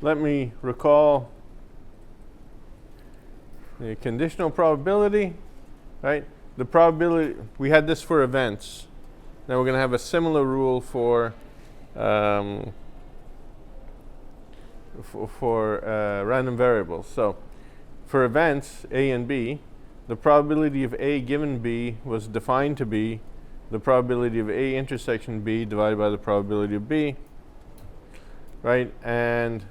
let me recall the conditional probability, right? The probability, we had this for events. Now we're going to have a similar rule for random variables. So for events A and B, the probability of A given B was defined to be the probability of A intersection B divided by the probability of B, right? And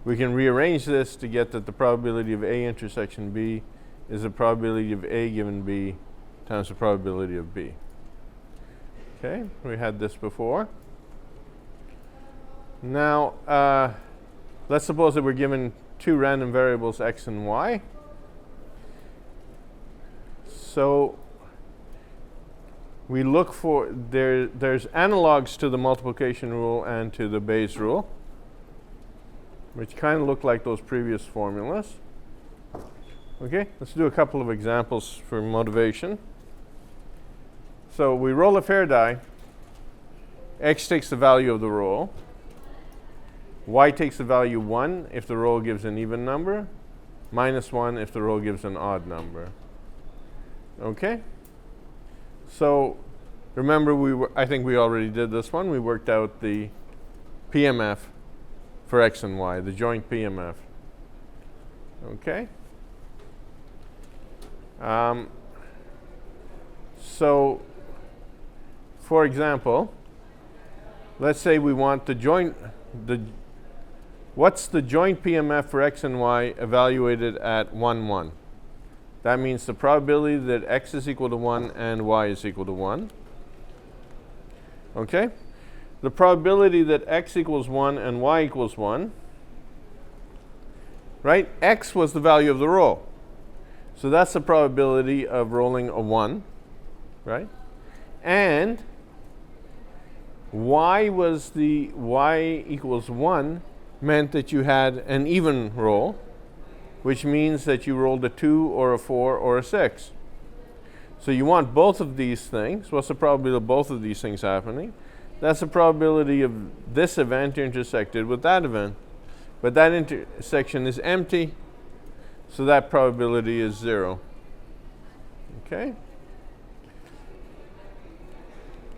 we can rearrange this to get that the probability of A intersection B is the probability of A given B times the probability of B. Okay, we had this before. Now, let's suppose that we're given two random variables x and y. So we look for, there's analogs to the multiplication rule and to the Bayes rule, which kind of look like those previous formulas. Okay, let's do a couple of examples for motivation. So we roll a fair die. X takes the value of the roll. Y takes the value 1 if the roll gives an even number, minus 1 if the roll gives an odd number. Okay? So remember, I think we already did this one. We worked out the PMF for x and y, the joint PMF. Okay? So, for example, let's say we want what's the joint PMF for x and y evaluated at 1, 1? That means the probability that x is equal to 1 and y is equal to 1. Okay? The probability that x equals 1 and y equals 1, right? X was the value of the roll. So that's the probability of rolling a 1, right? And y equals 1 meant that you had an even roll, which means that you rolled a 2 or a 4 or a 6. So you want both of these things. What's the probability of both of these things happening? That's the probability of this event intersected with that event. But that intersection is empty, so that probability is 0. Okay?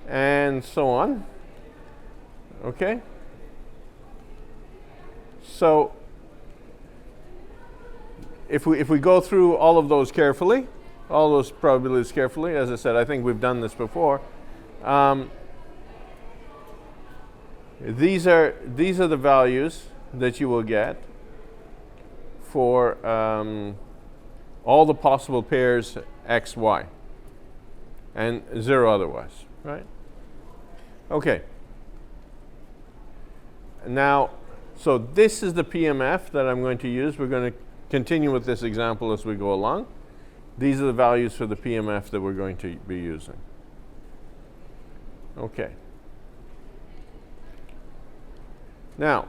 And so on. Okay? So if we go through all of those carefully, all those probabilities carefully, as I said, I think we've done this before. These are the values that you will get for all the possible pairs x, y, and 0 otherwise, right? Okay. Now, so this is the PMF that I'm going to use. We're going to continue with this example as we go along. These are the values for the PMF that we're going to be using. Okay. Now,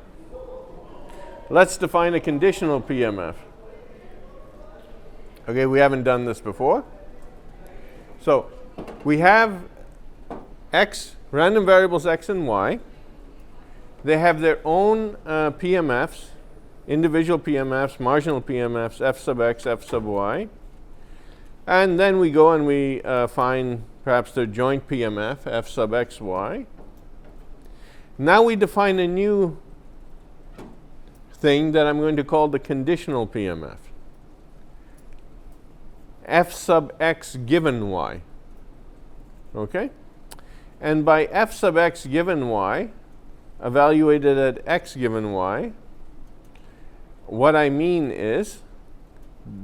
let's define a conditional PMF. Okay, we haven't done this before. So we have x, random variables x and y. They have their own PMFs, individual PMFs, marginal PMFs, f sub x, f sub y. And then we go and we find perhaps their joint PMF, f sub x, y. Now we define a new thing that I'm going to call the conditional PMF. F sub x given y. Okay? And by f sub x given y, evaluated at x given y, what I mean is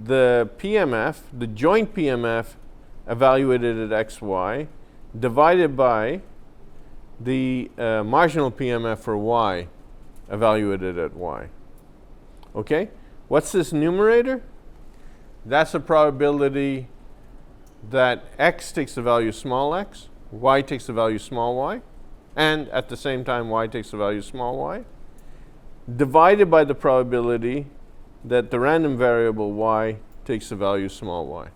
the PMF, the joint PMF evaluated at x, y, divided by the marginal PMF for y evaluated at y. Okay? What's this numerator? That's the probability that x takes the value small x, y takes the value small y, and at the same time y takes the value small y, divided by the probability that the random variable y takes the value small y.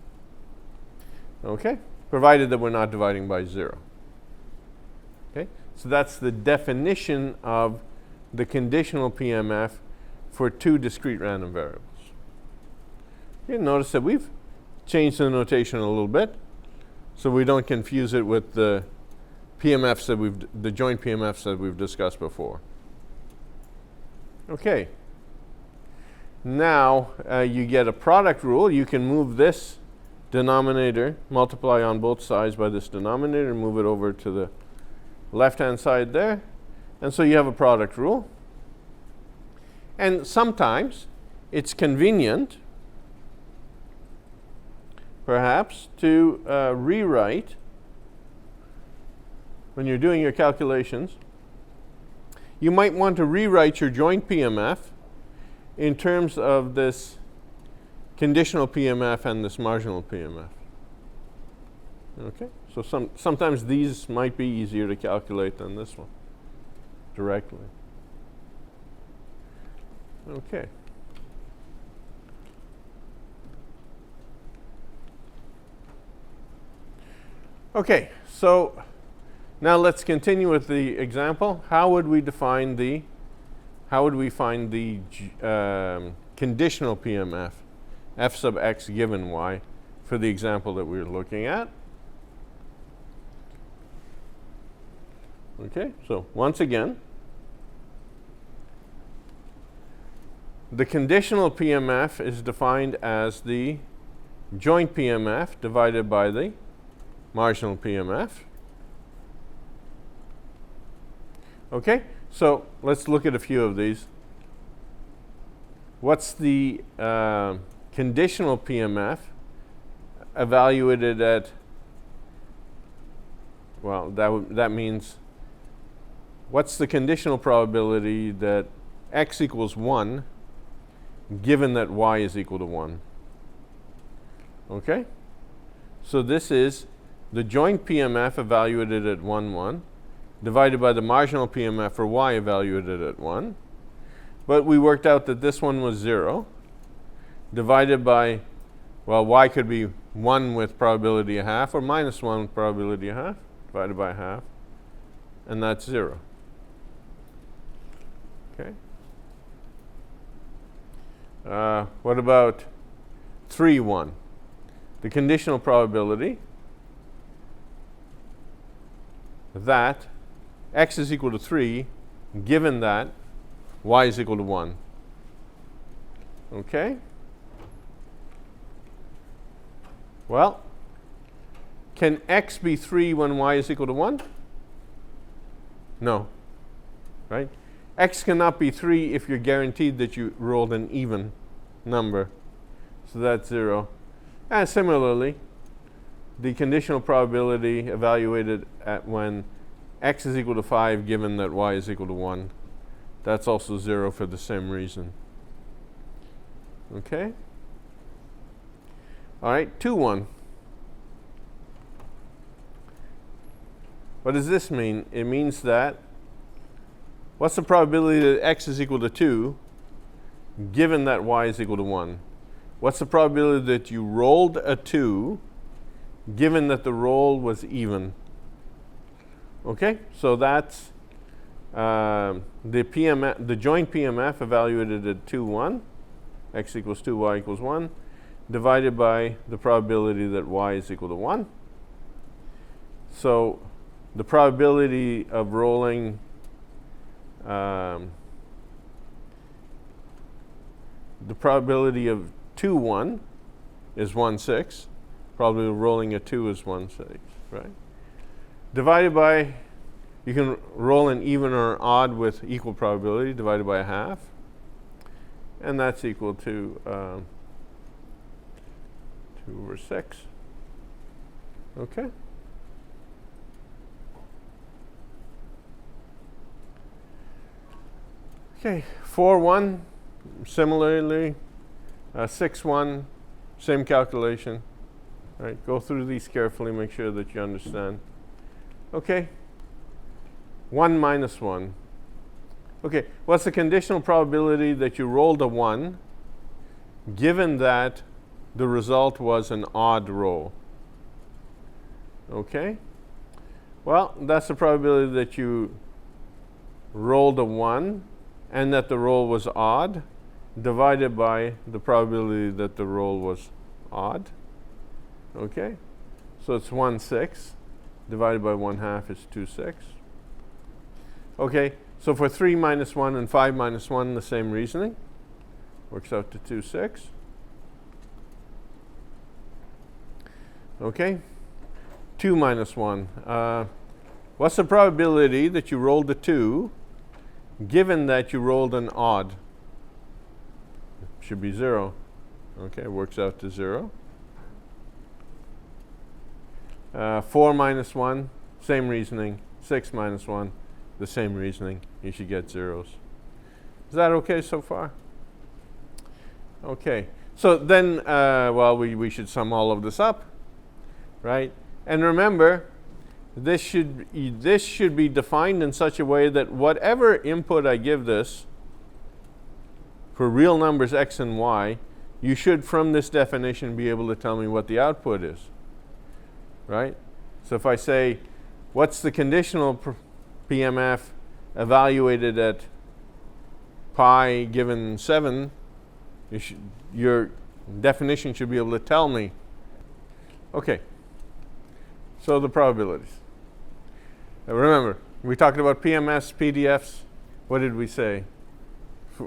Okay? Provided that we're not dividing by 0. Okay? So that's the definition of the conditional PMF for two discrete random variables. You notice that we've changed the notation a little bit so we don't confuse it with the PMFs that the joint PMFs that we've discussed before. Okay. Now you get a product rule. You can move this denominator, multiply on both sides by this denominator, and move it over to the left-hand side there. And so you have a product rule. And sometimes it's convenient, perhaps, to rewrite, when you're doing your calculations, you might want to rewrite your joint PMF in terms of this conditional PMF and this marginal PMF. Okay? So sometimes these might be easier to calculate than this one directly. Okay. Okay, so now let's continue with the example. How would we find the conditional PMF, f sub x given y, for the example that we're looking at? Okay, so once again, the conditional PMF is defined as the joint PMF divided by the marginal PMF. Okay, so let's look at a few of these. What's the conditional PMF evaluated at, well, that means what's the conditional probability that x equals 1 given that y is equal to 1? Okay, so this is the joint PMF evaluated at 1, 1, divided by the marginal PMF for y evaluated at 1. But we worked out that this one was 0, divided by, well, y could be 1 with probability a half, or minus 1 with probability a half, divided by a half, and that's 0. Okay. What about 3, 1? The conditional probability that x is equal to 3 given that y is equal to 1. Okay? Well, can x be 3 when y is equal to 1? No. Right? X cannot be 3 if you're guaranteed that you rolled an even number. So that's 0. And similarly, the conditional probability evaluated at when x is equal to 5 given that y is equal to 1, that's also 0 for the same reason. Okay? All right, 2, 1. What does this mean? It means that what's the probability that x is equal to 2 given that y is equal to 1? What's the probability that you rolled a 2 given that the roll was even? Okay, so that's the joint PMF evaluated at 2, 1, x equals 2, y equals 1, divided by the probability that y is equal to 1. So the probability of rolling the probability of 2, 1 is 1/6. Probability of rolling a 2 is 1/6, right? Divided by, you can roll an even or an odd with equal probability, divided by a half. And that's equal to 2/6. Okay? Okay, 4, 1, similarly. 6, 1, same calculation. Right, go through these carefully, make sure that you understand. Okay, 1 minus 1. Okay, what's the conditional probability that you rolled a 1 given that the result was an odd roll? Okay, well, that's the probability that you rolled a 1 and that the roll was odd divided by the probability that the roll was odd. Okay? So it's 1/6 divided by 1/2 is 2/6. Okay, so for 3 minus 1 and 5 minus 1, the same reasoning. Works out to 2/6. Okay, 2 minus 1. What's the probability that you rolled a 2 given that you rolled an odd? It should be 0. Okay, it works out to 0. 4 minus 1, same reasoning. 6 minus 1, the same reasoning. You should get zeros. Is that okay so far? Okay. So then, well, we should sum all of this up, right? And remember, this should be defined in such a way that whatever input I give this for real numbers x and y, you should, from this definition, be able to tell me what the output is, right? So if I say, what's the conditional PMF evaluated at pi given 7, your definition should be able to tell me. Okay, so the probabilities. Now remember, we talked about PMS, PDFs. What did we say?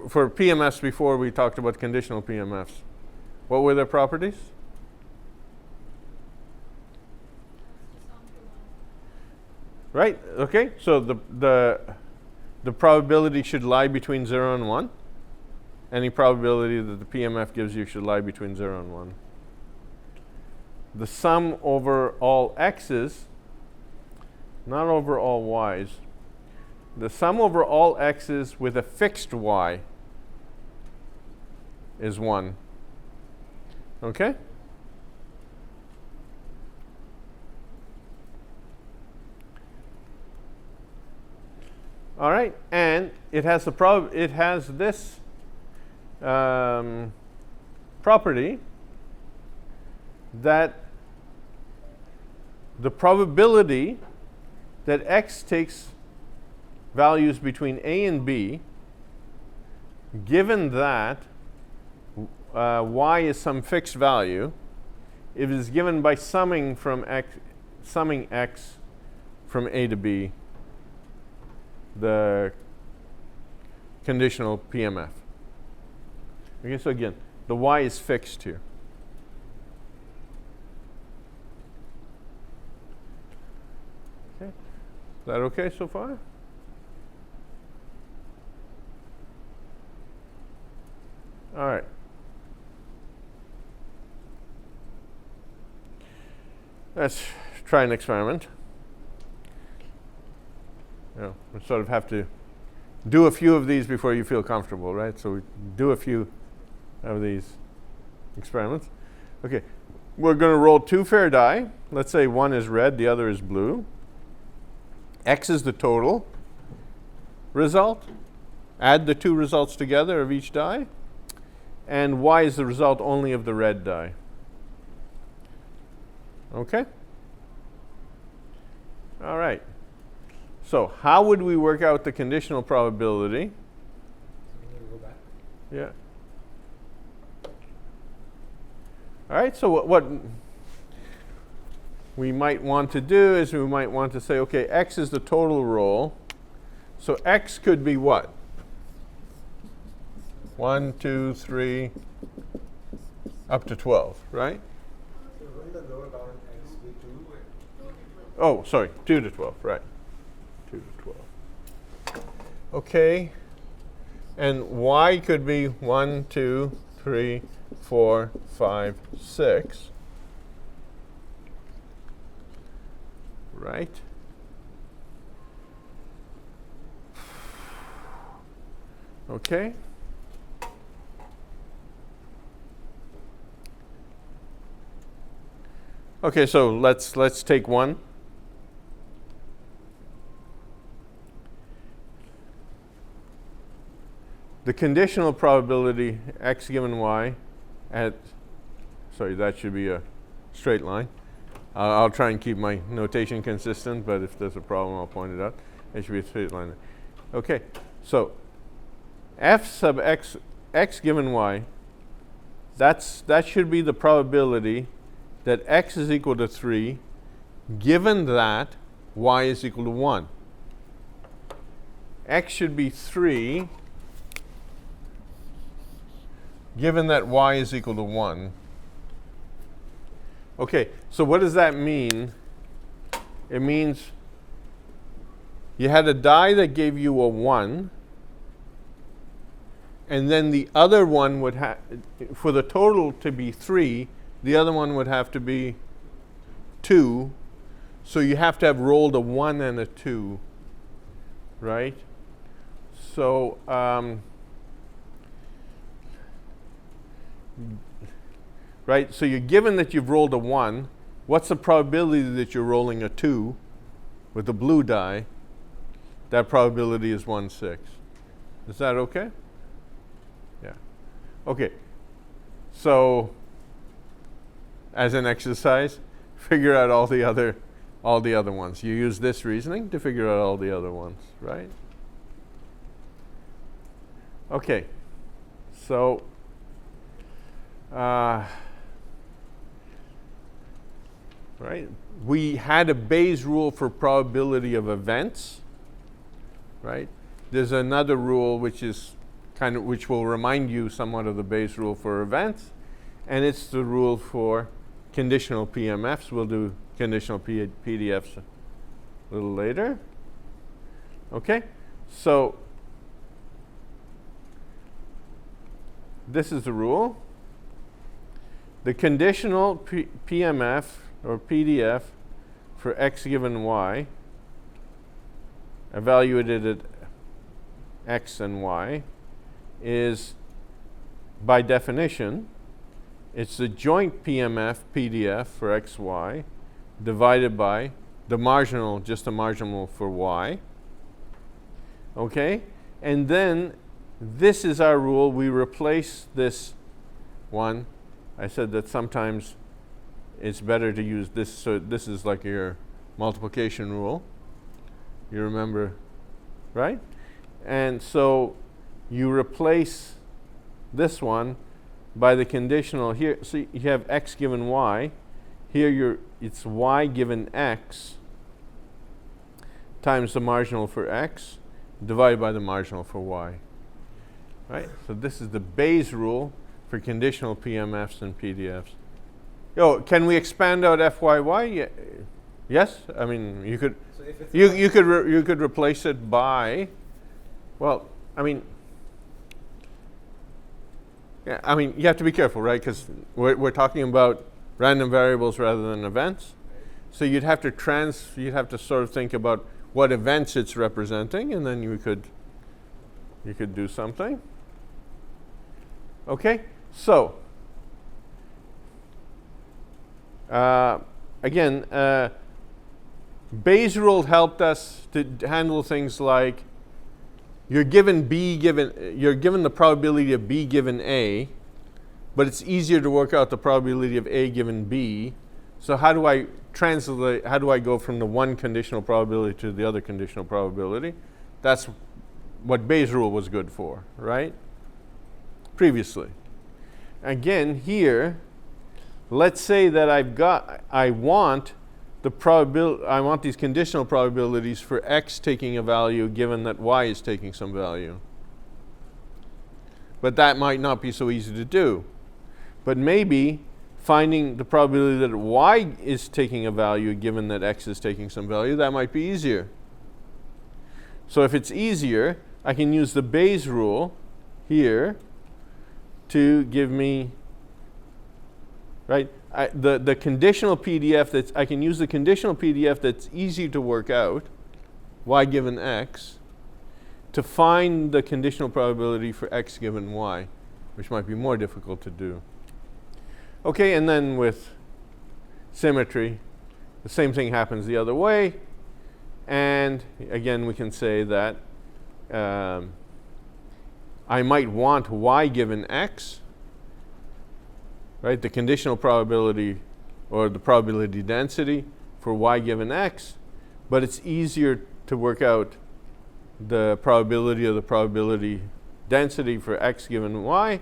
For PMS before, we talked about conditional PMFs. What were their properties? Right, okay, so the probability should lie between 0 and 1. Any probability that the PMF gives you should lie between 0 and 1. The sum over all x's, not over all y's, the sum over all x's with a fixed y is 1. Okay? All right, and it has this property that the probability that x takes values between a and b, given that y is some fixed value, it is given by summing x from a to b, the conditional PMF. Okay, so again, the y is fixed here. Okay, is that okay so far? All right. Let's try an experiment. We sort of have to do a few of these before you feel comfortable, right? So we do a few of these experiments. Okay, we're going to roll 2 fair die. Let's say one is red, the other is blue. X is the total result. Add the 2 results together of each die. And y is the result only of the red die. Okay? All right. So how would we work out the conditional probability? Go back. Yeah. All right, so what we might want to do is we might want to say, okay, x is the total roll. So x could be what? 1, 2, 3, up to 12, right? So wouldn't the lower bound x be 2? Oh, sorry, 2 to 12, right. 2 to 12. Okay. And y could be 1, 2, 3, 4, 5, 6. Right? Okay. Okay, so let's take one. The conditional probability x given y at, sorry, that should be a straight line. I'll try and keep my notation consistent, but if there's a problem, I'll point it out. It should be a straight line. Okay, so f sub x x given y, that should be the probability that x is equal to 3 given that y is equal to 1. X should be 3 given that y is equal to 1. Okay, so what does that mean? It means you had a die that gave you a 1, and then the other one would have, for the total to be 3, the other one would have to be 2. So you have to have rolled a 1 and a 2, right? So right, so you're given that you've rolled a 1. What's the probability that you're rolling a 2 with the blue die? That probability is 1/6. Is that okay? Yeah. Okay. So as an exercise, figure out all the other ones. You use this reasoning to figure out all the other ones, right? Okay. So right, we had a Bayes rule for probability of events, right? There's another rule which is which will remind you somewhat of the Bayes rule for events, and it's the rule for conditional PMFs. We'll do conditional PDFs a little later. Okay, so this is the rule. The conditional PMF or PDF for x given y, evaluated at x and y, is by definition, it's the joint PMF PDF for x, y divided by the marginal, just the marginal for y. Okay? And then this is our rule. We replace this one. I said that sometimes it's better to use this. So this is like your multiplication rule. You remember, right? And so you replace this one by the conditional here. So you have x given y. Here it's y given x times the marginal for x divided by the marginal for y. Right? So this is the Bayes rule for conditional PMFs and PDFs. Oh, can we expand out FYY? Yes? I mean, you could So if it's you could replace it by, well, I mean, yeah, I mean, you have to be careful, right? Because we're talking about random variables rather than events. So you'd have to sort of think about what events it's representing, and then you could do something. Okay, so again, Bayes rule helped us to handle things like you're given the probability of B given A, but it's easier to work out the probability of A given B. So how do I go from the one conditional probability to the other conditional probability? That's what Bayes rule was good for, right? Previously. Again, here, let's say that I want these conditional probabilities for x taking a value given that y is taking some value. But that might not be so easy to do. But maybe finding the probability that y is taking a value given that x is taking some value, that might be easier. So if it's easier, I can use the Bayes rule here to give me, right? The conditional PDF I can use the conditional PDF that's easy to work out, y given x, to find the conditional probability for x given y, which might be more difficult to do. Okay, and then with symmetry, the same thing happens the other way. And again, we can say that I might want y given x, right? The conditional probability or the probability density for y given x, but it's easier to work out the probability of the probability density for x given y.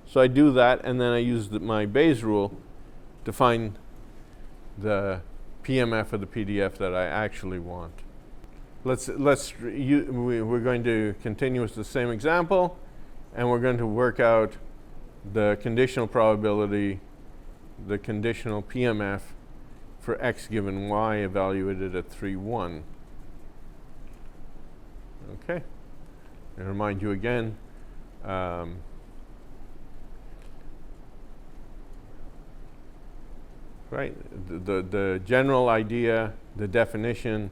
So I do that, and then I use my Bayes rule to find the PMF of the PDF that I actually want. We're going to continue with the same example, and we're going to work out the conditional probability, the conditional PMF for x given y evaluated at 3, 1. Okay. I remind you again, right, the general idea, the definition,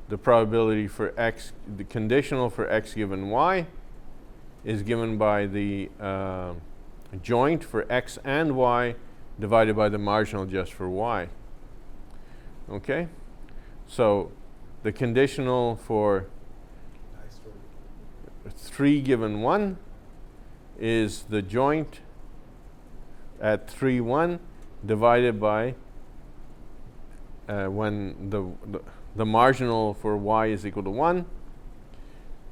the probability for x, the conditional for x given y is given by the joint for x and y divided by the marginal just for y. Okay? So the conditional for 3 given 1 is the joint at 3, 1 divided by when the marginal for y is equal to 1.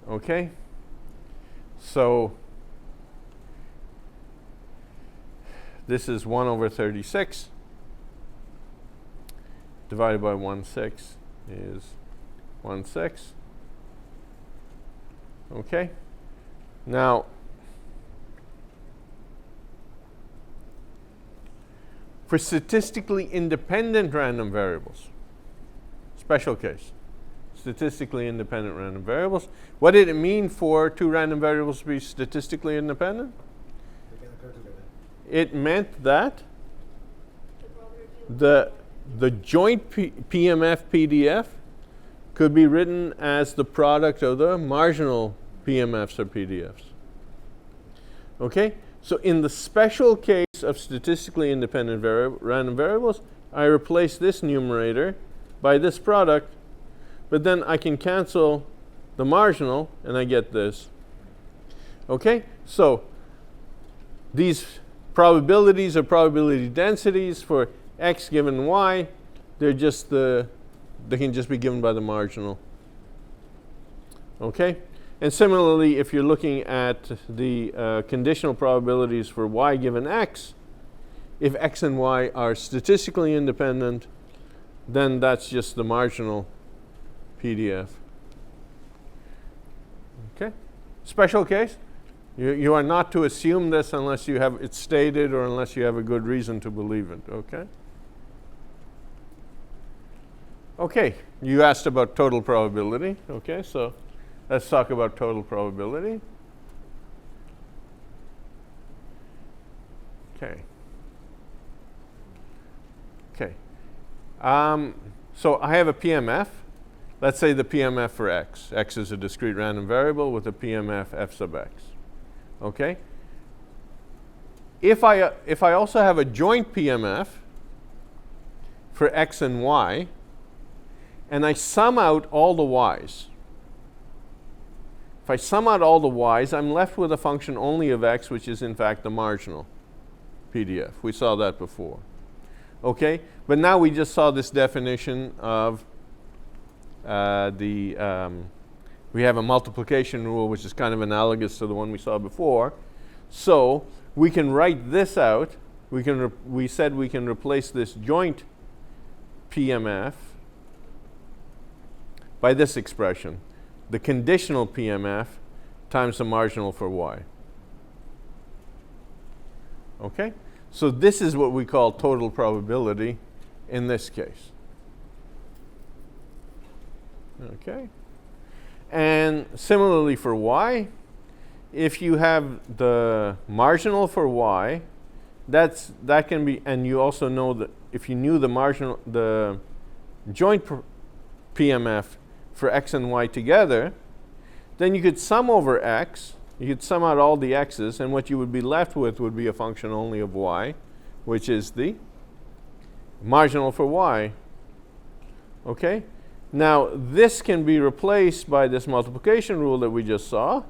Okay? So this is 1 over 36 divided by 1/6 is 1/6. Okay? Now, for statistically independent random variables, special case, statistically independent random variables, what did it mean for two random variables to be statistically independent? They can occur together. It meant that the joint PMF PDF could be written as the product of the marginal PMFs or PDFs. Okay? So in the special case of statistically independent random variables, I replace this numerator by this product, but then I can cancel the marginal and I get this. Okay? So these probabilities or probability densities for x given y, they can just be given by the marginal. Okay? And similarly, if you're looking at the conditional probabilities for y given x, if x and y are statistically independent, then that's just the marginal PDF. Okay? Special case. You are not to assume this unless you have it stated or unless you have a good reason to believe it. Okay? Okay, you asked about total probability. Okay, so let's talk about total probability. Okay. Okay. So I have a PMF. Let's say the PMF for x. X is a discrete random variable with a PMF f sub x. Okay? If I also have a joint PMF for x and y, and I sum out all the y's. If I sum out all the y's, I'm left with a function only of x, which is in fact the marginal PDF. We saw that before. Okay? But now we just saw this definition of we have a multiplication rule, which is kind of analogous to the one we saw before. So we can write this out. We said we can replace this joint PMF by this expression, the conditional PMF times the marginal for y. Okay? So this is what we call total probability in this case. Okay? And similarly for y, if you have the marginal for y, that can be, and you also know that if you knew the joint PMF for x and y together, then you could sum over x, you could sum out all the x's, and what you would be left with would be a function only of y, which is the marginal for y. Okay? Now, this can be replaced by this multiplication rule that we just saw.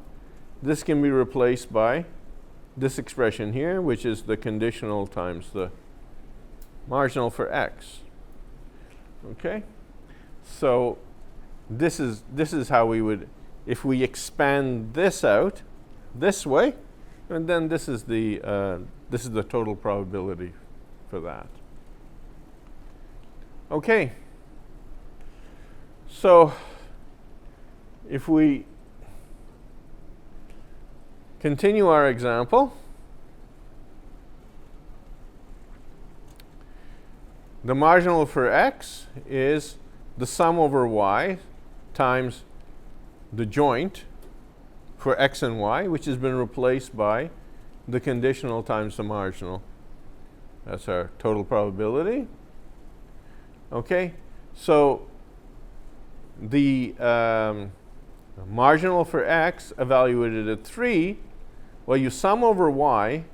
This can be replaced by this expression here, which is the conditional times the marginal for x. Okay? So this is how we would, if we expand this out, this way, and then this is the total probability for that. Okay. So if we continue our example, the marginal for x is the sum over y times the joint for x and y, which has been replaced by the conditional times the marginal. That's our total probability. Okay, so the marginal for x evaluated at 3, well, you sum over y,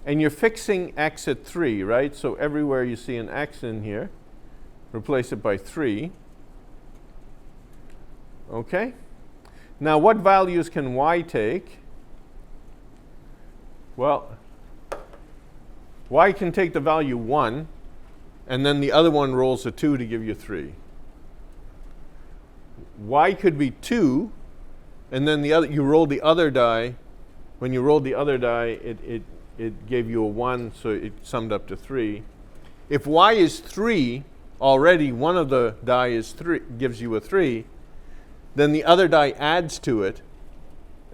and you're fixing x at 3, right? So everywhere you see an x in here, replace it by 3. Okay? Now, what values can y take? Well, y can take the value 1, and then the other one rolls a 2 to give you 3. Y could be 2, and then you roll the other die. When you rolled the other die, it gave you a 1, so it summed up to 3. If y is 3, already one of the die is 3, gives you a 3, then the other die adds to it,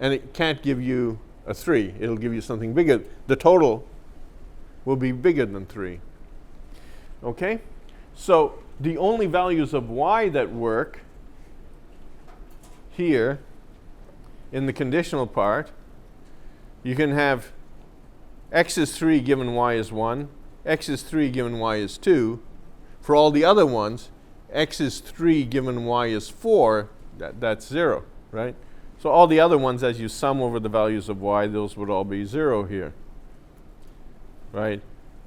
and it can't give you a 3. It'll give you something bigger. The total will be bigger than 3. Okay? So the only values of y that work here in the conditional part, you can have x is 3 given y is 1, x is 3 given y is 2. For all the other ones, x is 3 given y is 4, that's 0, right? So all the other ones, as you sum over the values of y, those would all be 0 here, right?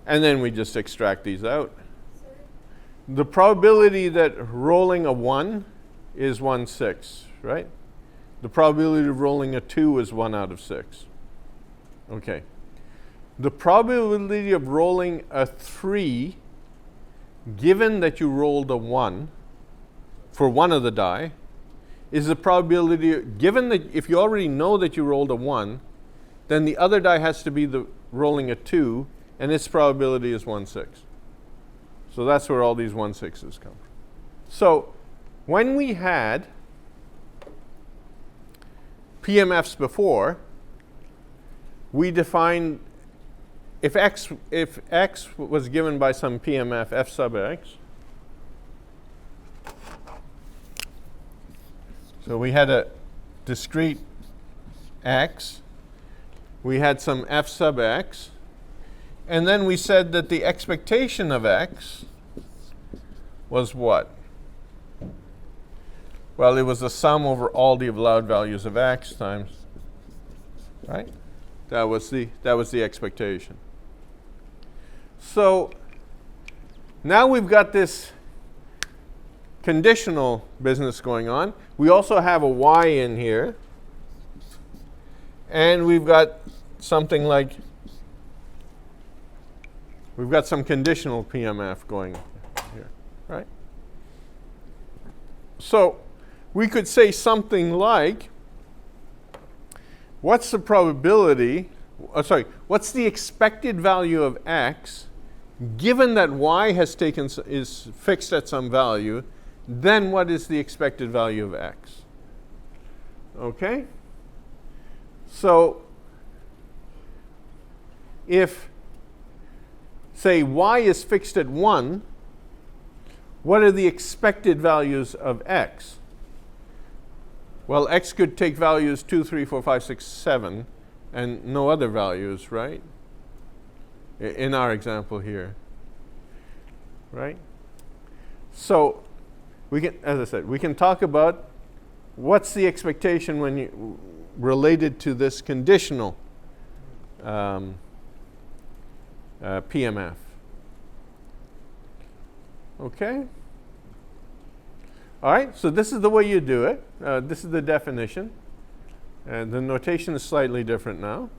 And then we just extract these out. The probability that rolling a 1 is 1/6, right? The probability of rolling a 2 is 1 out of 6. Okay. The probability of rolling a 3, given that you rolled a 1 for one of the die, is the probability, given that if you already know that you rolled a 1, then the other die has to be the rolling a 2, and its probability is 1/6. So that's where all these 1/6s come from. So when we had PMFs before, we defined if x was given by some PMF f sub x. So we had a discrete x, we had some f sub x, and then we said that the expectation of x was what? Well, it was the sum over all the allowed values of x times, right? That was the expectation. So now we've got this conditional business going on. We also have a y in here, and we've got something like, we've got some conditional PMF going here, right? So we could say something like, what's the probability, what's the expected value of x given that y is fixed at some value, then what is the expected value of x? Okay? So if, say, y is fixed at 1, what are the expected values of x? Well, x could take values 2, 3, 4, 5, 6, 7, and no other values, right? In our example here, right? So we can, as I said, we can talk about what's the expectation when you related to this conditional PMF. Okay? All right, so this is the way you do it. This is the definition. And the notation is slightly different now.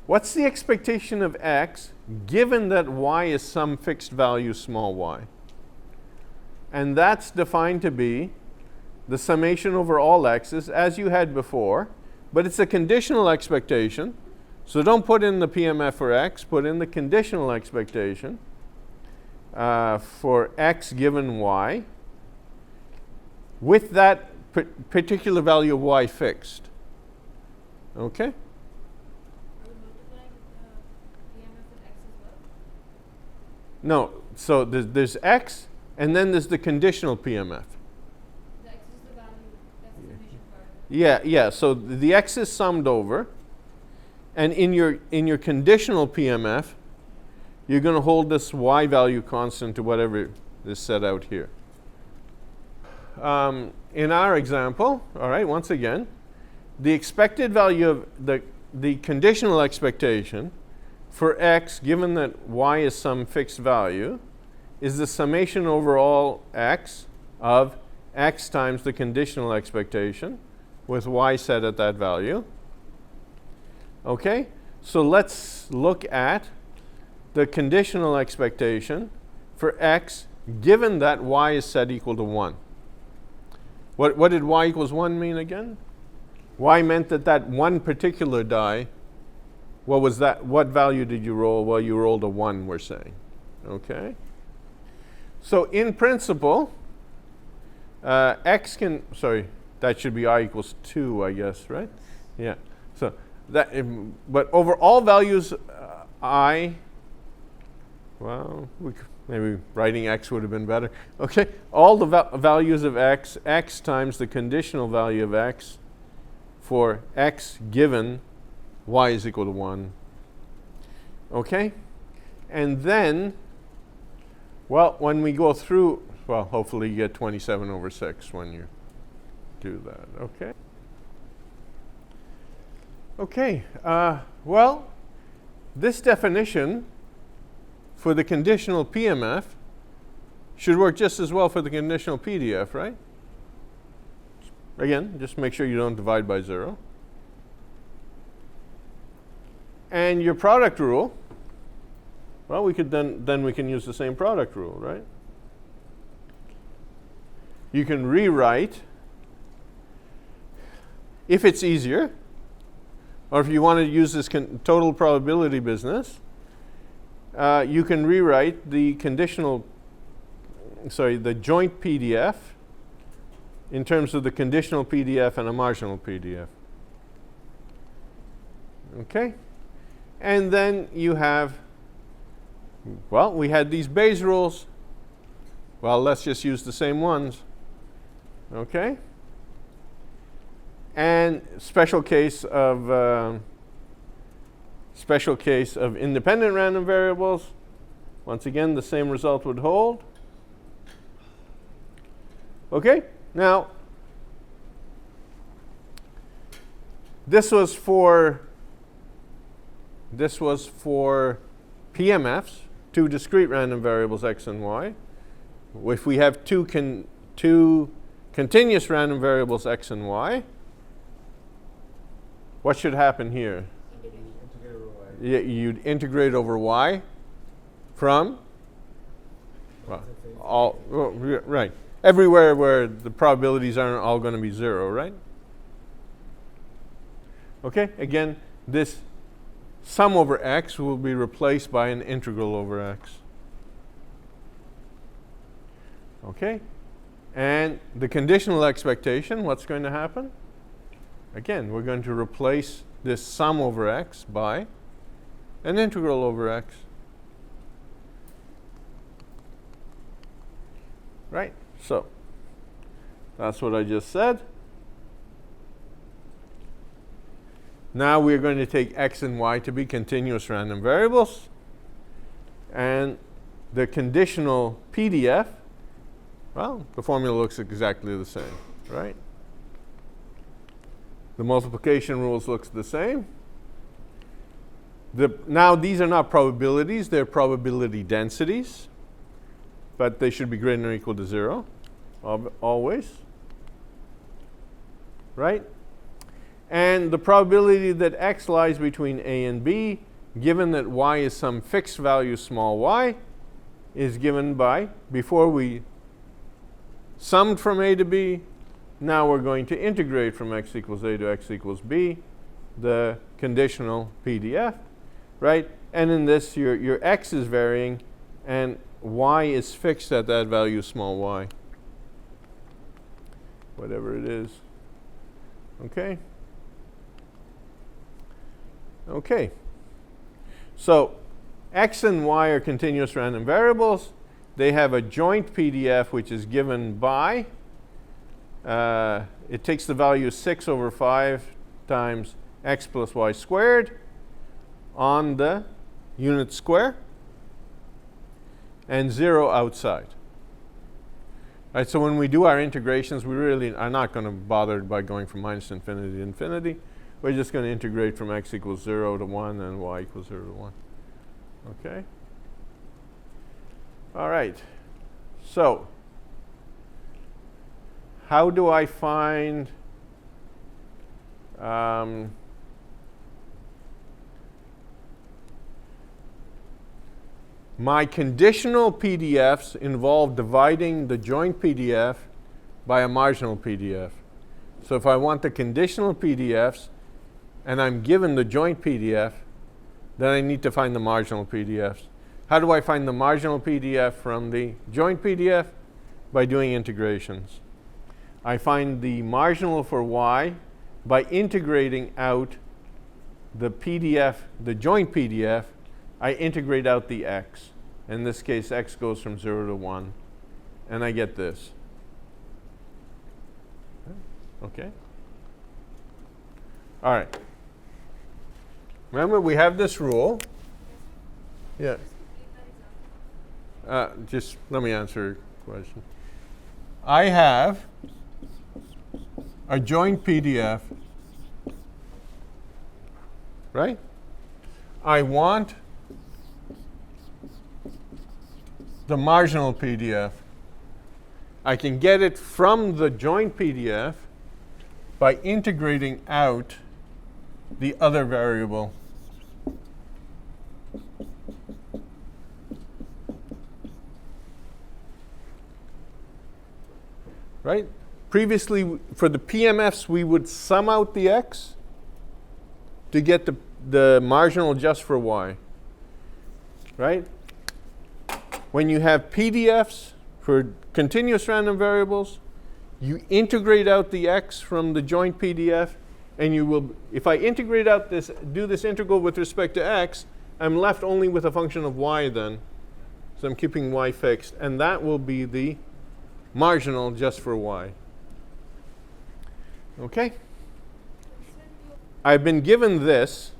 What's the expectation of x given that y is some fixed value small y? And that's defined to be the summation over all x's, as you had before, but it's a conditional expectation. So don't put in the PMF for x, put in the conditional expectation for x given y with that particular value of y fixed. Okay? Are we multiplying the PMF with x as well? No, so there's x, and then there's the conditional PMF. The x is the value, that's the summation part. Yeah, so the x is summed over, and in your conditional PMF, you're going to hold this y value constant to whatever is set out here. In our example, all right, once again, the expected value of the conditional expectation for x, given that y is some fixed value, is the summation over all x of x times the conditional expectation with y set at that value. Okay, so let's look at the conditional expectation for x given that y is set equal to 1. What did y equals 1 mean again? Y meant that one particular die, what was that? What value did you roll? Well, you rolled a 1, we're saying. Okay? So in principle, x can, sorry, that should be I equals 2, I guess, right? Yeah. So that, but over all values I, well, maybe writing x would have been better. Okay, all the values of x, x times the conditional value of x for x given y is equal to 1. Okay, and then, well, when we go through, well, hopefully you get 27 over 6 when you do that. Okay. Okay, well, this definition for the conditional PMF should work just as well for the conditional PDF, right? Again, just make sure you don't divide by 0. And your product rule, well, we could then we can use the same product rule, right? You can rewrite, if it's easier, or if you want to use this total probability business, you can rewrite the the joint PDF in terms of the conditional PDF and a marginal PDF. Okay? And then you have, well, we had these Bayes rules. Well, let's just use the same ones. Okay? And special case of independent random variables. Once again, the same result would hold. Okay? Now, this was for PMFs, two discrete random variables x and y. If we have two continuous random variables x and y, what should happen here? Integrate over y. Yeah, you'd integrate over y from all, right. Everywhere where the probabilities aren't all going to be 0, right? Okay, again, this sum over x will be replaced by an integral over x. Okay, and the conditional expectation, what's going to happen? Again, we're going to replace this sum over x by an integral over x. Right? So, that's what I just said. Now we're going to take x and y to be continuous random variables. And the conditional PDF, well, the formula looks exactly the same, right? The multiplication rules looks the same. Now these are not probabilities, they're probability densities. But they should be greater than or equal to 0, always. Right? And the probability that x lies between a and b, given that y is some fixed value small y, is given by, before we summed from a to b, now we're going to integrate from x equals a to x equals b, the conditional PDF, right? And in this, your x is varying, and y is fixed at that value small y, whatever it is. Okay? Okay. So x and y are continuous random variables. They have a joint PDF, which is given by, it takes the value 6 over 5 times x plus y squared on the unit square, and 0 outside. Right, so when we do our integrations, we really are not going to bother by going from minus infinity to infinity. We're just going to integrate from x equals 0 to 1 and y equals 0 to 1. Okay? All right. So how do I find my conditional PDFs involve dividing the joint PDF by a marginal PDF. So if I want the conditional PDFs and I'm given the joint PDF, then I need to find the marginal PDFs. How do I find the marginal PDF from the joint PDF? By doing integrations. I find the marginal for y by integrating out the PDF, the joint PDF. I integrate out the x. In this case, x goes from 0 to 1. And I get this. Okay? All right. Remember, we have this rule. Yeah. Just let me answer a question. I have a joint PDF, right? I want the marginal PDF. I can get it from the joint PDF by integrating out the other variable. Right? Previously, for the PMFs, we would sum out the x to get the marginal just for y. Right? When you have PDFs for continuous random variables, you integrate out the x from the joint PDF, and you will, if I integrate out this, do this integral with respect to x, I'm left only with a function of y then. So I'm keeping y fixed, and that will be the marginal just for y. Okay? I've been given this,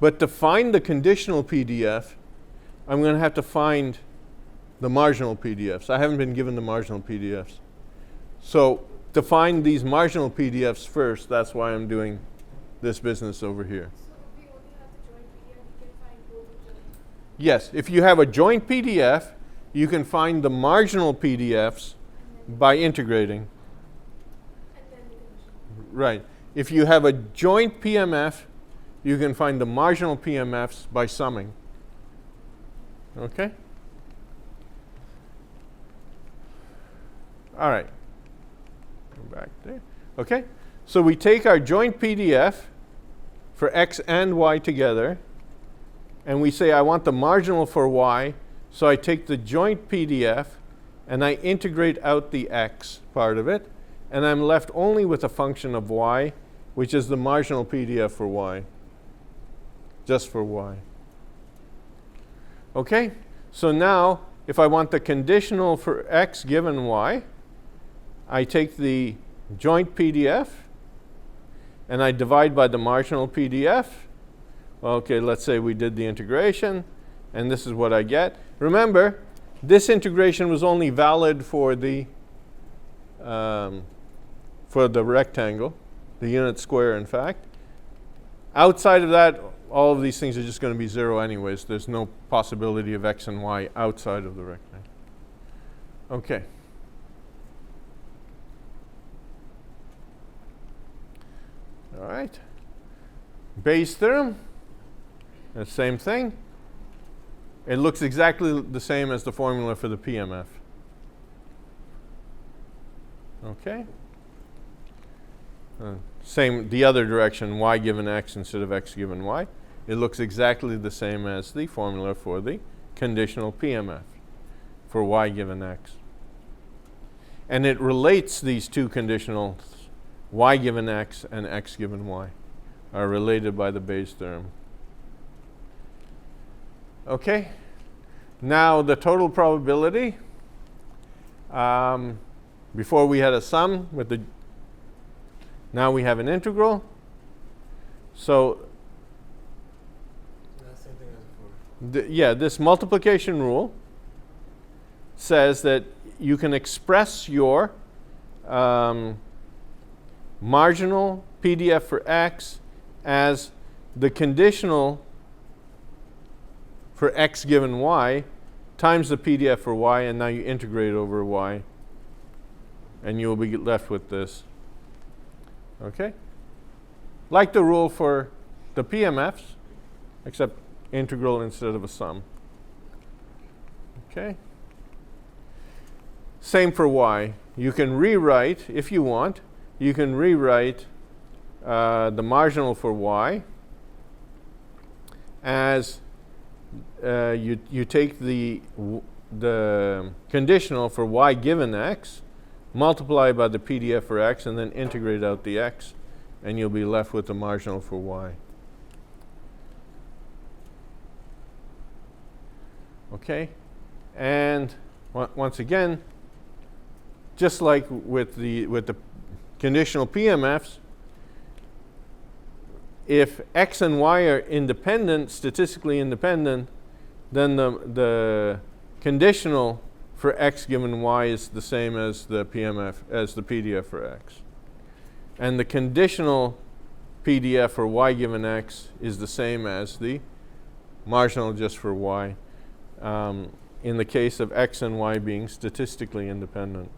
but to find the conditional PDF, I'm going to have to find the marginal PDFs. I haven't been given the marginal PDFs. So to find these marginal PDFs first, that's why I'm doing this business over here. So if we only have the joint PDF, we can find both of them. Yes, if you have a joint PDF, you can find the marginal PDFs by integrating. And then the conditional. Right. If you have a joint PMF, you can find the marginal PMFs by summing. Okay? All right. Go back there. Okay? So we take our joint PDF for x and y together, and we say I want the marginal for y, so I take the joint PDF and I integrate out the x part of it, and I'm left only with a function of y, which is the marginal PDF for y, just for y. Okay? So now, if I want the conditional for x given y, I take the joint PDF and I divide by the marginal PDF. Well, okay, let's say we did the integration, and this is what I get. Remember, this integration was only valid for the rectangle, the unit square, in fact. Outside of that, all of these things are just going to be 0 anyways. There's no possibility of x and y outside of the rectangle. Okay. All right. Bayes' theorem, the same thing. It looks exactly the same as the formula for the PMF. Okay. Same, the other direction, y given x instead of x given y. It looks exactly the same as the formula for the conditional PMF for y given x. And it relates these two conditionals, y given x and x given y, are related by the Bayes theorem. Okay, now the total probability. Before we had a sum with the, now we have an integral. So Same thing as before. yeah, this multiplication rule says that you can express your marginal PDF for x as the conditional for x given y times the PDF for y, and now you integrate over y, and you'll be left with this. Okay? Like the rule for the PMFs, except integral instead of a sum. Okay? Same for y. You can rewrite, if you want, you can rewrite the marginal for y as you take the conditional for y given x, multiply by the PDF for x, and then integrate out the x, and you'll be left with the marginal for y. Okay? And once again, just like with the conditional PMFs, if x and y are independent, statistically independent, then the conditional for x given y is the same as the PMF, as the PDF for x. And the conditional PDF for y given x is the same as the marginal just for y, in the case of x and y being statistically independent.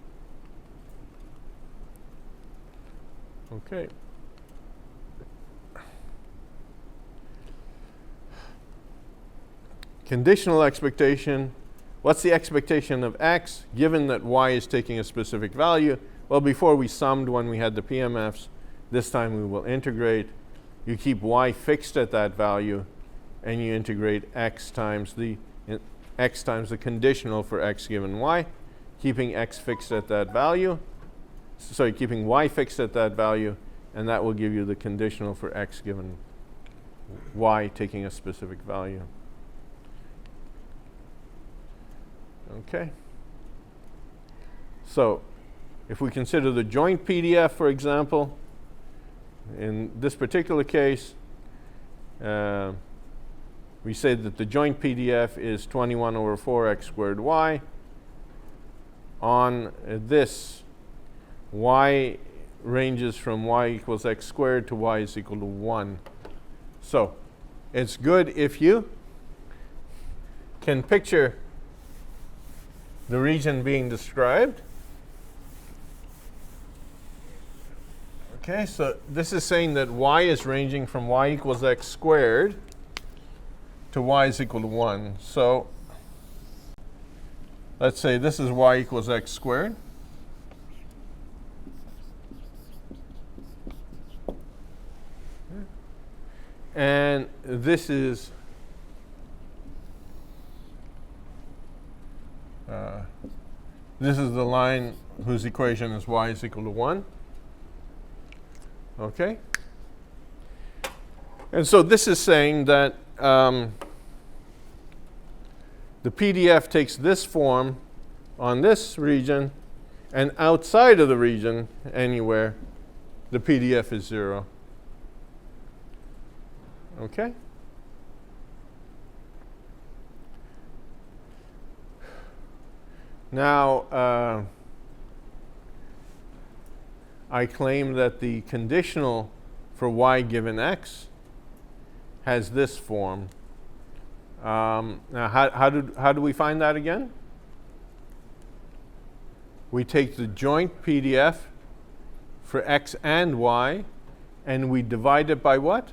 Okay. Conditional expectation. What's the expectation of x given that y is taking a specific value? Well, before we summed when we had the PMFs. This time we will integrate. You keep y fixed at that value, and you integrate x times the conditional for x given y, keeping x fixed at that value. Sorry, keeping y fixed at that value, and that will give you the conditional for x given y taking a specific value. Okay. So, if we consider the joint PDF, for example, in this particular case, we say that the joint PDF is 21 over 4x squared y. On this, y ranges from y equals x squared to y is equal to 1. So, it's good if you can picture the region being described. Okay, so this is saying that y is ranging from y equals x squared to y is equal to 1. So let's say this is y equals x squared. And this is the line whose equation is y is equal to 1. Okay? And so this is saying that the PDF takes this form on this region, and outside of the region, anywhere, the PDF is 0. Okay? Now, I claim that the conditional for y given x has this form. Now, how do we find that again? We take the joint PDF for x and y, and we divide it by what?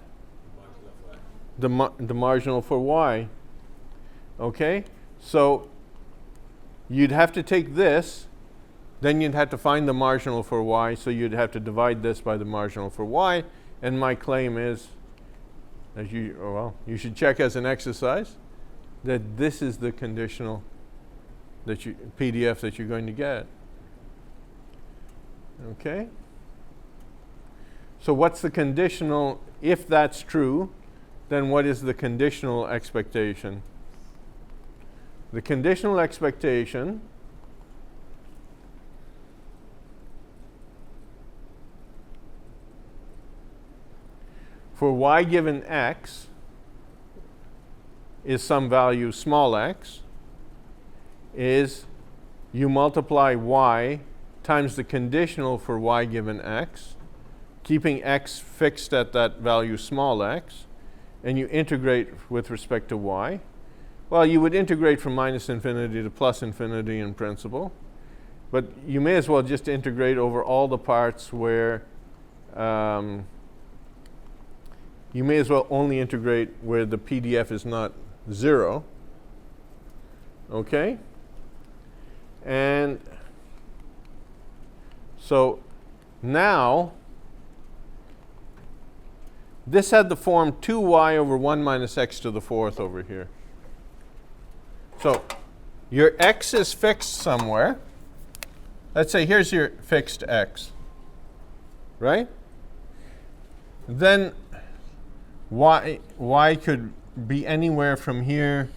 The marginal for y. Okay? So you'd have to take this Then you'd have to find the marginal for y, so you'd have to divide this by the marginal for y. And my claim is, you should check as an exercise that this is the conditional PDF that you're going to get. Okay? So what's the conditional? If that's true, then what is the conditional expectation? The conditional expectation for y given x is some value small x, is you multiply y times the conditional for y given x, keeping x fixed at that value small x, and you integrate with respect to y. Well, you would integrate from minus infinity to plus infinity in principle, but you may as well just integrate over all the parts where you may as well only integrate where the PDF is not 0. Okay? And so now, this had the form 2y over 1 minus x to the 4th over here. So your x is fixed somewhere. Let's say here's your fixed x, right? Then y could be anywhere from here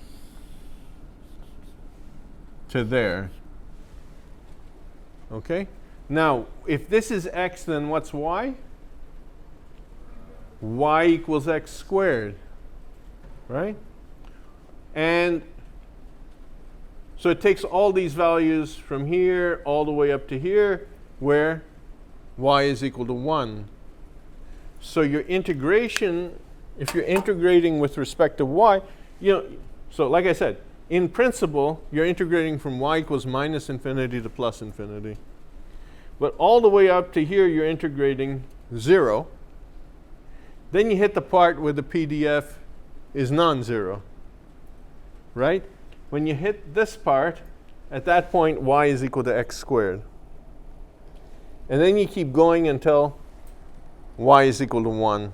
to there. Okay? Now, if this is x, then what's y? Y equals x squared, right? And so it takes all these values from here all the way up to here, where y is equal to 1. So your integration, if you're integrating with respect to y, so like I said, in principle, you're integrating from y equals minus infinity to plus infinity. But all the way up to here, you're integrating 0. Then you hit the part where the PDF is non-zero, right? When you hit this part, at that point, y is equal to x squared. And then you keep going until y is equal to 1.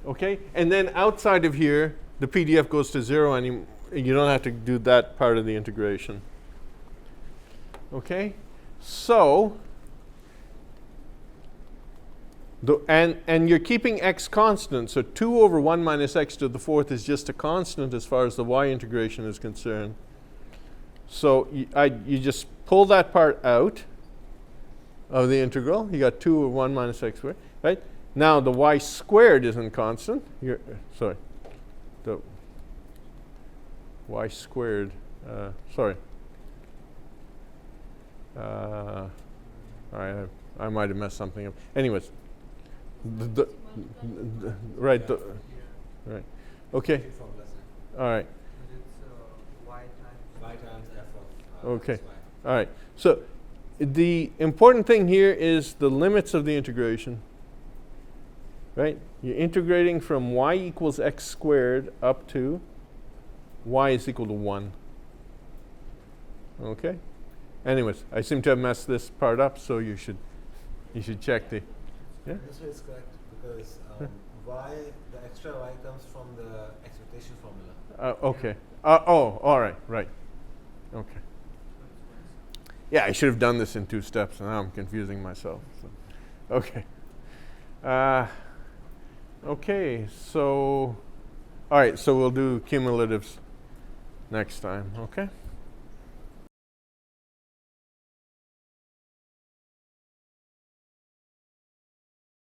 Okay? And then outside of here, the PDF goes to 0, and you don't have to do that part of the integration. Okay? So, and you're keeping x constant, so 2 over 1 minus x to the 4th is just a constant as far as the y integration is concerned. So you just pull that part out of the integral. You got 2 over 1 minus x squared, right? Now the y squared isn't constant. The y squared, I might have messed something up. Anyways, right. Okay. All right. Y times f of Okay. x, y. All right. So the important thing here is the limits of the integration. Right? You're integrating from y equals x squared up to y is equal to 1. Okay? Anyways, I seem to have messed this part up, so you should check the. Yeah? This way is correct because y, the extra y comes from the expectation formula. Okay. All right. Right. Okay. Yeah, I should have done this in 2 steps, and now I'm confusing myself. So. Okay. Okay. So, all right. So we'll do cumulatives next time. Okay.